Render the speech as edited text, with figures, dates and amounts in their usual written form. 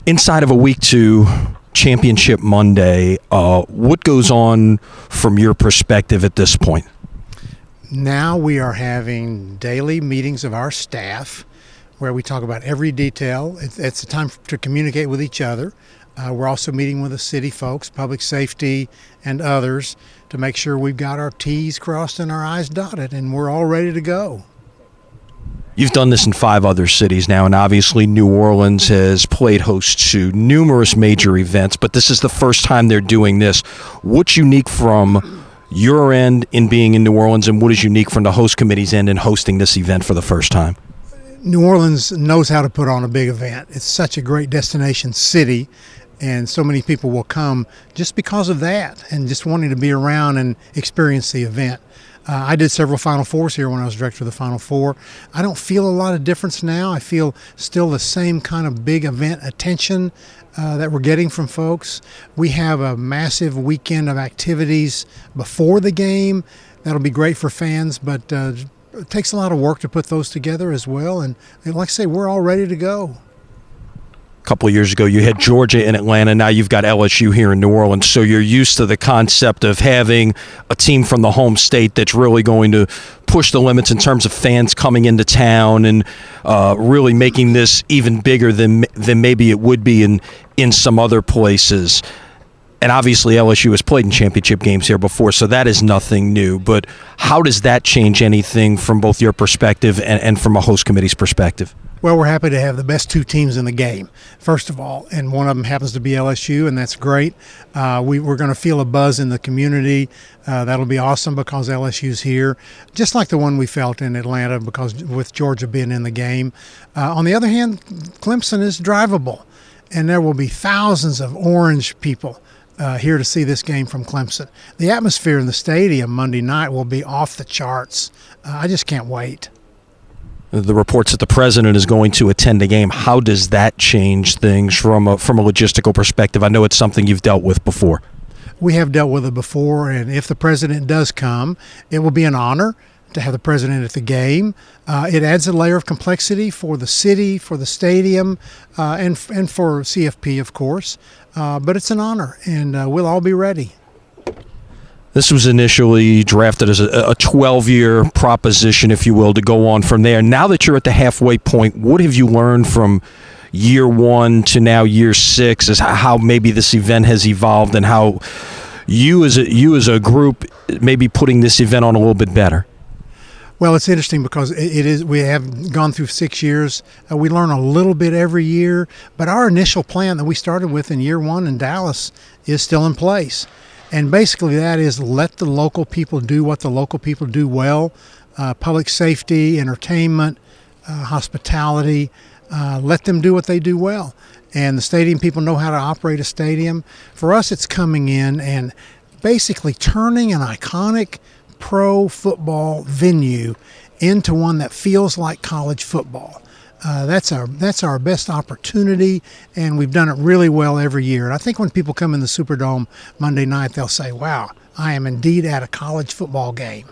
Inside of a week to Championship Monday, what goes on from your perspective at this point? Now we are having daily meetings of our staff where we talk about every detail. It's a time to communicate with each other. We're also meeting with the city folks, public safety, and others to make sure we've got our T's crossed and our I's dotted, and we're all ready to go. You've done this in 5 other cities now, and obviously New Orleans has played host to numerous major events, but this is the first time they're doing this. What's unique from your end in being in New Orleans, and what is unique from the host committee's end in hosting this event for the first time? New Orleans knows how to put on a big event. It's such a great destination city, and so many people will come just because of that and just wanting to be around and experience the event. I did several Final Fours here when I was director of the Final Four. I don't feel a lot of difference now. I feel still the same kind of big event attention that we're getting from folks. We have a massive weekend of activities before the game. That'll be great for fans, but it takes a lot of work to put those together as well. And like I say, we're all ready to go. A couple of years ago, you had Georgia in Atlanta. Now you've got LSU here in New Orleans. So you're used to the concept of having a team from the home state that's really going to push the limits in terms of fans coming into town and really making this even bigger than maybe it would be in some other places. And obviously LSU has played in championship games here before, so that is nothing new. But how does that change anything from both your perspective and from a host committee's perspective? Well, we're happy to have the best 2 teams in the game, first of all, and one of them happens to be LSU, and that's great. We're going to feel a buzz in the community. That'll be awesome because LSU's here, just like the one we felt in Atlanta because with Georgia being in the game. On the other hand, Clemson is drivable, and there will be thousands of orange people here to see this game from Clemson. The atmosphere in the stadium Monday night will be off the charts. I just can't wait. The reports that the president is going to attend the game, how does that change things from a logistical perspective? I know it's something you've dealt with before. We have dealt with it before, and if the president does come, it will be an honor to have the president at the game. It adds a layer of complexity for the city, for the stadium, and for CFP, of course. But it's an honor, and we'll all be ready. This was initially drafted as a 12-year proposition, if you will, to go on from there. Now that you're at the halfway point, what have you learned from year 1 to now year 6 as how maybe this event has evolved and how you as a group may be putting this event on a little bit better? Well, it's interesting because we have gone through 6 years. We learn a little bit every year, but our initial plan that we started with in year 1 in Dallas is still in place. And basically that is let the local people do what the local people do well, public safety, entertainment, hospitality, let them do what they do well. And the stadium people know how to operate a stadium. For us, it's coming in and basically turning an iconic pro football venue into one that feels like college football. That's our best opportunity, and we've done it really well every year. And I think when people come in the Superdome Monday night, they'll say, wow, I am indeed at a college football game.